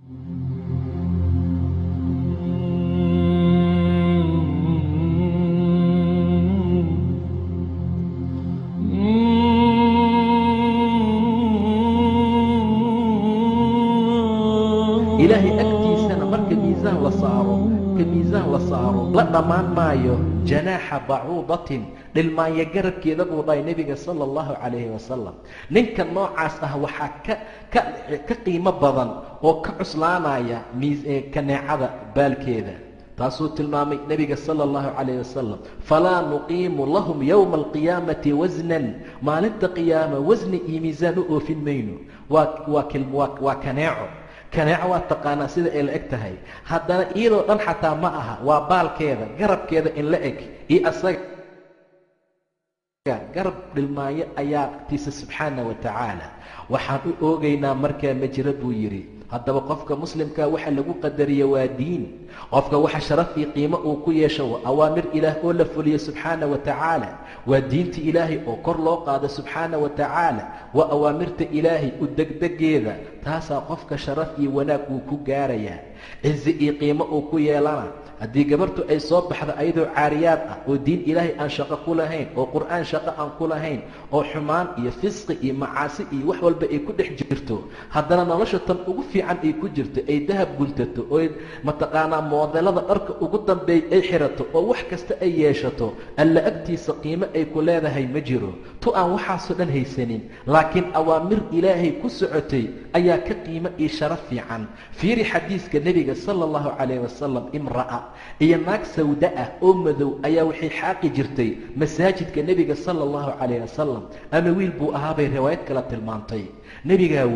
ilaahay agtiisana marka miisaan la saaro la dhammaan maayo janaaxa bacuudatin dhilmaanya garabkeeda buu dhahay nebiga sala allahu calayhi wasalam. ninka noocaas ah waxaa ka qiimo badan oo ka cuslaanaya kaneecada baalkeeda. taasuu tilmaamay nebiga sala allahu calayh wasalam. falaa nuqiimu lahum yowma alqiyaamati wasnan, maalinta qiyaama wasni iyo miisaan u oofin mayno. waa kaneeco. kaneeco waa taqaanaa sida ay la eg tahay, haddana iyadoo dhan xataa ma aha, waa baalkeeda garabkeeda in la eg iyo asaga garab dhilmaayo ayaa tiisa subxaana wa tacaala. waxaan u oogaynaa markaa ma jira buu yidhi. haddaba qofka muslimkaa waxa lagu qadariya waa diin. qofka waxa sharaf iyo qiimo uu ku yeesho waa awaamir ilaah oo la fuliyo subxaana wa tacaala. waa diinta ilaahay oo kor loo qaado subxaana wa tacaala. waa awaamirta ilaahay u degdegeeda. taasaa qofka sharaf iyo wanaag uu ku gaarayaa, cizi iyo qiimo uu ku yeelana. haddii gabartu ay soo baxdo ayadoo caariyaad ah oo diin ilaahay aan shaqo ku lahayn, oo qur'aan shaqo aan ku lahayn, oo xumaan iyo fisqi iyo macaasi iyo wax walba ay ku dhex jirto, haddana nolosha tan ugu fiican ay ku jirto, ay dahab guntato, oo mataqaanaa moodelada dharka ugu dambeey ay xirato, oo wax kasta ay yeeshato, alla agtiisa qiimo ay ku leedahay ma jiro. tu aan waxaasoo dhan haysanin laakiin awaamir ilaahay ku socotay ayaa ka qiimo iyo sharaf fiican. fiiri xadiiska nebiga sala allahu calayh wasalam. imra'a iyo naag sawda ah oo madow ayaa waxay xaaqi jirtay masaajidka nebiga sala allahu calayh wasalam. ama wiil buu ahaabay riwaayad kala tilmaantay. nebigaa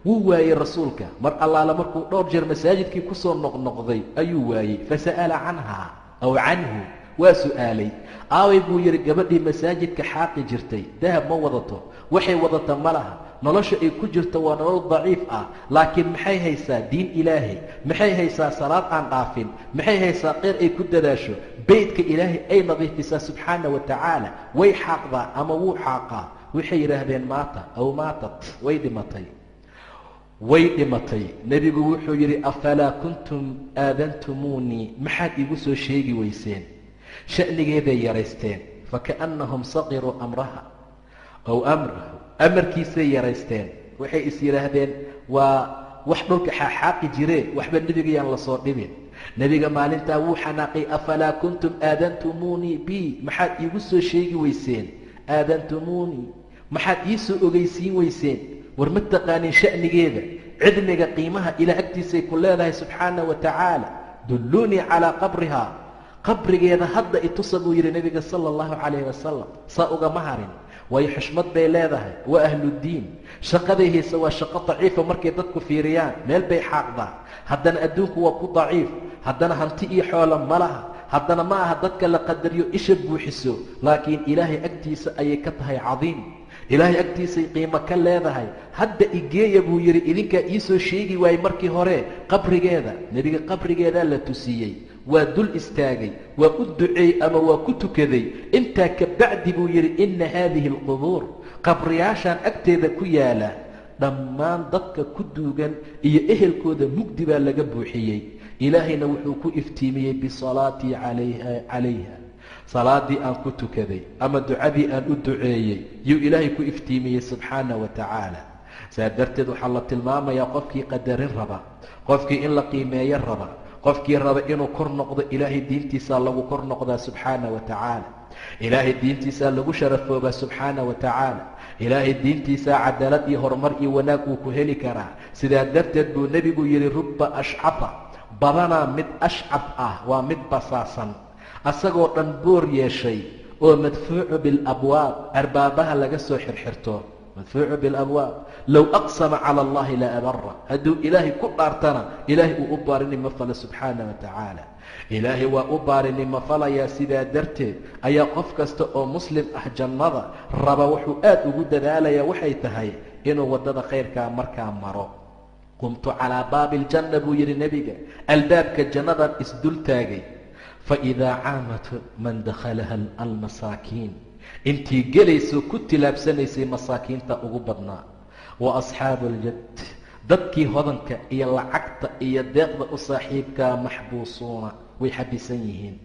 wuu waayey rasuulka. mar allaala markuu dhowr jeer masaajidkii ku soo noqnoqday ayuu waayey. fasa'ala canhaa aw canhu, waa su'aalay. aaway buu yidhi gabadhii masaajidka xaaqi jirtay, dahab ma wadato, waxay wadata ma laha, nolosha ay ku jirto waa nolol daciif ah, laakiin maxay haysaa diin ilaahay, maxay haysaa salaad aan dhaafin, maxay haysaa qeyr ay ku dadaasho, beydka ilaahay ay nadiifisaa subxaana wa tacaala. way xaaqdaa ama wuu xaaqaa. waxay yidhaahdeen maata aw maatat, way dhimatay. nebigu wuxuu yidhi afalaa kuntum aadantumuunii, maxaad iigu soo sheegi weyseen? sha'nigeeday yaraysteen. fakaannahum saqiruu amraha aw amrahu, amarkiisay yaraysteen. waxay is yidhaahdeen waa wax dhulka xaaqi jiree, waxba nebiga yaan la soo dhibin. nebiga maalintaa wuu xanaaqay. afalaa kuntum aadantumuunii bi, maxaad iigu soo sheegi weyseen? aadantumuunii, maxaad ii soo ogeysiin weyseen? war ma taqaanin sha'nigeeda, cilmiga qiimaha ilaa agtiisay ku leedahay subxaana wa tacaala. dulluunii calaa qabrihaa, qabrigeeda hadda itusa buu yidhi nebiga sala allahu calayh wasalam. saa ugama harin, waayo xushmad bay leedahay, waa ahluddiin. shaqaday haysa waa shaqo daciifa markay dadku fiiriyaan, meel bay xaaqdaa. haddana adduunku waa ku daciif, haddana hanti iyo xoolo ma laha, haddana ma aha dadka la qadariyo isha buuxiso, laakiin ilaahay agtiisa ayay ka tahay cadiim. ilaahay agtiisay qiimo ka leedahay. hadda igeeya buu yidhi, idinkaa ii soo sheegi waayey markii hore qabrigeeda. nebiga qabrigeedaa la tusiyey, waa dul istaagay, waa u duceey ama waa ku tukaday. intaa ka bacdi buu yidhi inna haadihi alqubuur, qabriyaashaan agteeda ku yaala, dhammaan dadka ku duugan iyo ehelkooda mugdi baa laga buuxiyey. ilaahayna wuxuu ku iftiimiyey bisalaatii calayha, salaadii aan ku tukaday ama ducadii aan u duceeyey yuu ilaahay ku iftiimiyey subxaana wa tacaala. saa darteed waxaa la tilmaamayaa qofkii qadarin raba, qofkii in la qiimeeyo raba, qofkii raba inuu kor noqdo, ilaahay diintiisaa lagu kor noqdaa subxaana wa tacaala. ilaahay diintiisaa lagu sharafoobaa subxaana wa tacaala. ilaahay diintiisaa cadaalad iyo horumar iyo wanaag uu ku heli karaa. sidaa darteed buu nebigu yidhi rubba ashcafa, badanaa mid ashcaf ah, waa mid basaasan, asagoo dhan boor yeeshay, oo madfuucu bilabwaab, arbaabaha laga soo xirxirto. madfuucu bilabwaab, low aqsama cala allahi la abara, hadduu ilaahay ku dhaartana ilaahay uu u baarinimo fala subxaana wa tacaala. ilaahay waa u baarinimo falayaa. sidaa darteed ayaa qof kasta oo muslim ah jannada raba wuxuu aad ugu dadaalayaa waxay tahay inuu waddada khayrkaa markaa maro. qumtu calaa baabi aljanna buu yidhi nebiga, albaabka jannadan isdul taagay. faidaa caamat man dakhalaha almasaakiin, intii gelaysoo ku tilaabsanaysay masaakiinta ugu badnaa. wa asxaabu aljad, dadkii hodanka iyo lacagta iyo deeqda u saaxiibkaa maxbuusuuna way xabisan yihiin,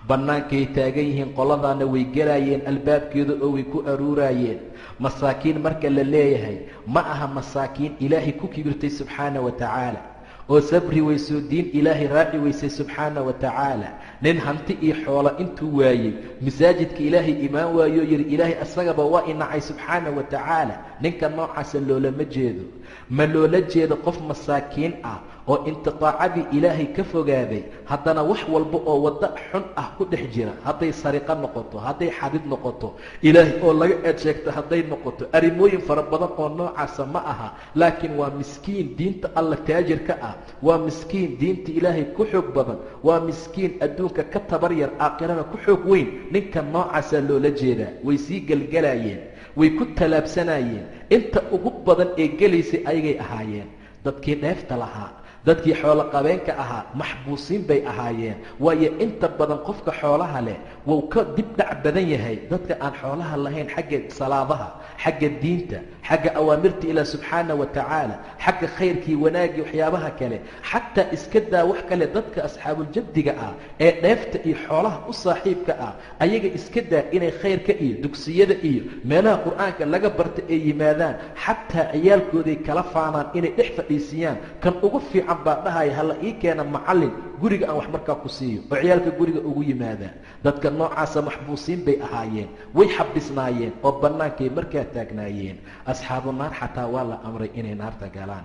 bannaankay taagan yihiin, qoladaana way gelaayeen albaabkeeda oo way ku aruuraayeen. masaakiin marka la leeyahay ma aha masaakiin ilaahay ku kibirtay subxaana wa tacaala oo sabri weysoo diin ilaahay raaci weysay subxaana wa tacaala. nin hanti iyo xoolo intuu waayey masaajidka ilaahay imaan waayo yidhi ilaahay asagaba waa inacay subxaana wa tacaala. ninka noocaasa loolama jeedo, ma loola jeedo qof masaakiin ah oo intiqaacadii ilaahay ka fogaaday, haddana wax walba oo waddo xun ah ku dhex jira, hadday sariqo noqoto, hadday xadid noqoto, ilaahay oo laga eedsheegto hadday noqoto, arrimooyin fara badan oo noocaasa ma aha. laakiin waa miskiin diinta alla taajirka ah, waa miskiin diinta ilaahay ku xoog badan, waa miskiin adduunka ka tabar yar aakhirana ku xoog weyn. ninka noocaasaa loola jeedaa. way sii gelgelaayeen, way ku tallaabsanayeen. inta ugu badan ee gelaysay ayagay ahaayeen. dadkii dheefta lahaa, dadkii xoolo qabeenka ahaa maxbuusiin bay ahaayeen. waayo inta badan qofka xoolaha leh wuu ka dib dhac badan yahay dadka aan xoolaha lahayn, xagga salaadaha, xagga diinta, xagga awaamirta ilaah subxaana wa tacaala, xagga khayrkii wanaaggii waxyaabaha kale. xataa iska daa wax kale, dadka asxaabuljaddiga ah ee dheefta iyo xoolaha u saaxiibka ah, ayaga iska daa inay khayrka iyo dugsiyada iyo meelaha qur'aanka laga barta ay yimaadaan. xataa ciyaalkooday kala faanaan inay dhex fadhiisiyaan. kan ugu fiican baa dhahaya hala ii keena macallin guriga aan wax markaa ku siiyo, oo ciyaalka guriga ugu yimaadaan. dadka noocaasa maxbuusiin bay ahaayeen, way xabisnaayeen oo bannaankay markaa taagnaayeen. asxaabu naar xataa waa la amray inay naarta galaan.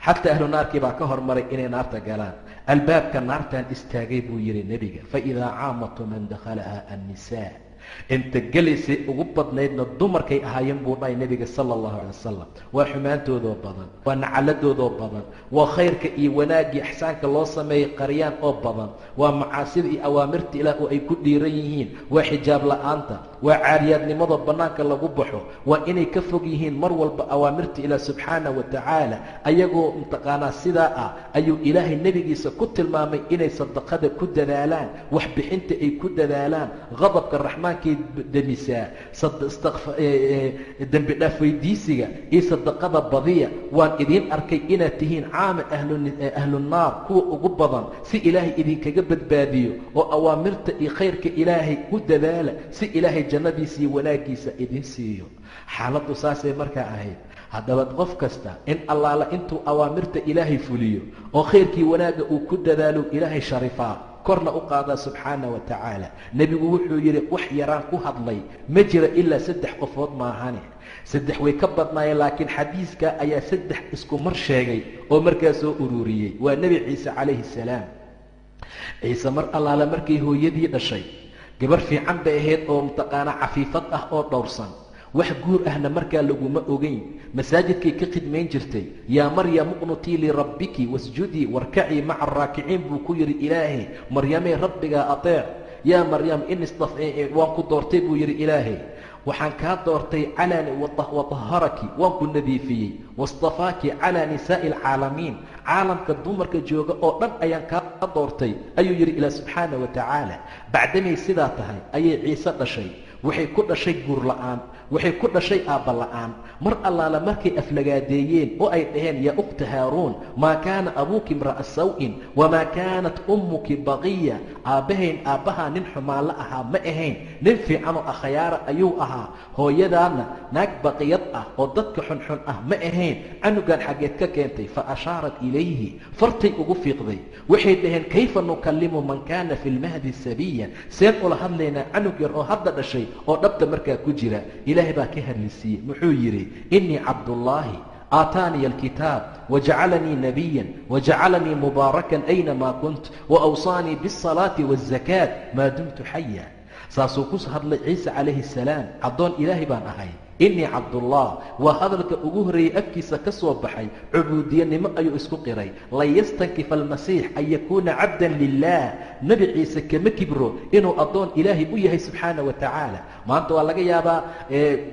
xataa ahlu naarkii baa ka hormaray inay naarta galaan. albaabka naartaan istaagay buu yidhi nebiga, faidaa caamatu man dakhalaha annisaa. inta gelaysay ugu badnaydna dumarkay ahaayeen buu dhahay nebiga sala allahu calay wasalam. waa xumaantoodoo badan, waa nacaladoodoo badan, waa khayrka iyo wanaaggii ixsaanka loo sameeyey qaryaan oo badan, waa macaasida iyo awaamirta ilaah oo ay ku dhiiran yihiin, waa xijaab la'aanta, waa caariyaadnimada bannaanka lagu baxo, waa inay ka fog yihiin mar walba awaamirta ilaah subxaana wa tacaala. ayagoo mataqaanaa sidaa ah ayuu ilaahay nebigiisa ku tilmaamay inay sadaqada ku dadaalaan, waxbixinta ay ku dadaalaan, qadabka raxmaanka demisaa, dembi dhaaf weydiisiga iyo sadaqada badiya. waan idiin arkay inaad tihiin caama ahlunaar kuwa ugu badan, si ilaahay idinkaga badbaadiyo, oo awaamirta iyo khayrka ilaahay ku dadaala, si ilaahay jannadiisa iyo wanaaggiisa idin siiyo. xaaladdu saasay markaa ahayd. haddaba qof kasta in allaala intuu awaamirta ilaahay fuliyo oo khayrkii wanaagga uu ku dadaalo ilaahay sharifaa, korna u qaadaa subxaana wa tacaala. nebigu wuxuu yidhi wax yaraan ku hadlay ma jira ilaa 3 qofood maahane. 3 way ka badnaayeen, laakiin xadiiska ayaa 3 isku mar sheegay oo markaa soo ururiyey. waa nebi ciise calayhi salaam. ciise mar allaala markay hooyadii dhashay, gabar fiican bay ahayd oo mataqaanaa cafiifad ah oo dhowrsan, wax guur ahna markaa laguma ogeyn. masaajidkay ka khidmayn jirtay. yaa maryamu uqnutii lirabbiki wasjudii warkacii maca araakiciin buu ku yidhi ilaahay. maryamey rabbigaa ateec. yaa maryam waan ku doortay buu yidhi ilaahay, waxaan kaa doortay wataharaki, waan ku nadiifiyey, wastafaaki calaa nisaa'i alcaalamiin, caalamka dumarka jooga oo dhan ayaan kaa doortay ayuu yidhi ilaah subxaana wa tacaala. bacdamay sidaa tahay ayay ciise dhashay. waxay ku dhashay guur la'aan, waxay ku dhashay aabba la'aan. mar allaala markay aflagaadeeyeen oo ay dhaheen yaa ukhta haaruun maa kaana abuuki imra'a saw'in wamaa kaanat ummuki baqiya, aabbahaa nin xumaan la ahaa ma ahayn, nin fiicanoo akhyaara ayuu ahaa, hooyadaana naag baqiyad ah oo dadka xunxun ah ma ahayn, canugaan xaggeed ka keentay? fa ashaarat ilayhi, fartay ugu fiiqday. waxay dhaheen kayfa nukallimu man kaana fi lmahdi sabiyan, seen ula hadlaynaa canug yar oo hadda dhashay oo dhabta markaa ku jira? ilaahay baa ka hadlisiiyey, muxuu yidhi innii cabdullaahi aataaniya alkitaab wajacalanii nabiyan wajacalanii mubaarakan aynamaa kunt waawsaanii biالsalaati waالzakaat maa dumtu xaya. saasuu ku hadlay ciise calayhi salaam, addoon ilaahay baan ahay. innii cabdullah waa hadalka ugu horreeyey afkiisa ka soo baxay. cubuudiyanimo ayuu isku qiray. lan yastankifa almasiix an yakuuna cabdan lilah. nebi ciise kama kibro inuu addoon ilaahay u yahay subxaana wa tacaala. maanta waa laga yaabaa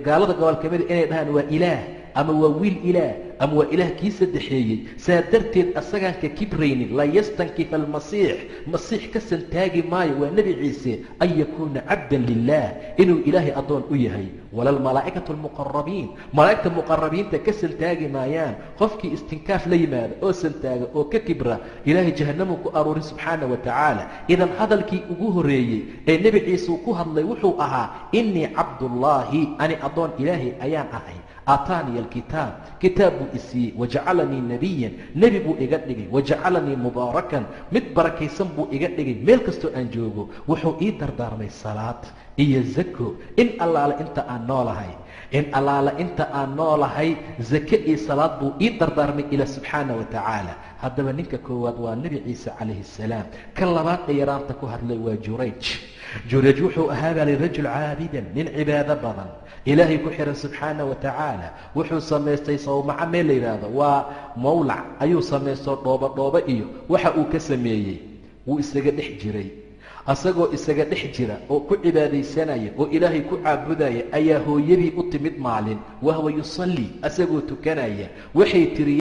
gaalada gobolkamida inay dhahaan waa ilaah, ama waa wiil ilaah ama waa ilaah kii saddexeeyey saa darteed asagaan ka kibraynin la yastankifa almasiix masiix ka santaagi maayo waa nebi ciise an yakuuna cabdan lilah inuu ilaahay addoon u yahay wala almalaa'ikatu almuqarabiin malaa'igta muqarabiinta ka santaagi maayaan qofkii istinkaaf la yimaada oo santaaga oo ka kibra ilaahay jahannamuu ku aruurin subxaana wa tacaala idan hadalkii ugu horreeyey ee nebi ciise uu ku hadlay wuxuu ahaa innii cabdullaahi ani addoon ilaahay ayaan ahay aataaniya alkitaab kitaab buu isiiyey wajacalanii nebiyan nebi buu iga dhigay wajacalanii mubaarakan mid barakaysan buu iga dhigay meel kastoo aan joogo wuxuu ii dardaarmay salaad iyo zako in allaale inta aan noolahay in allaale inta aan noolahay zake iyo salaad buu ii dardaarmay ilaa subxaana wa tacaala haddaba ninka koowaad waa nebi ciise calayhi assalaam kan labaad ee yaraanta ku hadlay waa jurayj wuxuu ahaa baa li rajul caabidan nin cibaado badan ilaahay ku xihan subxaana wa tacaala wuxuu samaystay sawmaco meel la yidhaahdo waa mawlac ayuu samaystoo dhoobo iyo waxa uu ka sameeyey wuu isaga dhex jiray asagoo isaga dhex jira oo ku cibaadaysanaya oo ilaahay ku caabudaya ayaa hooyadii u timid maalin wahwa yusallii asagoo tukanaya waxay tiri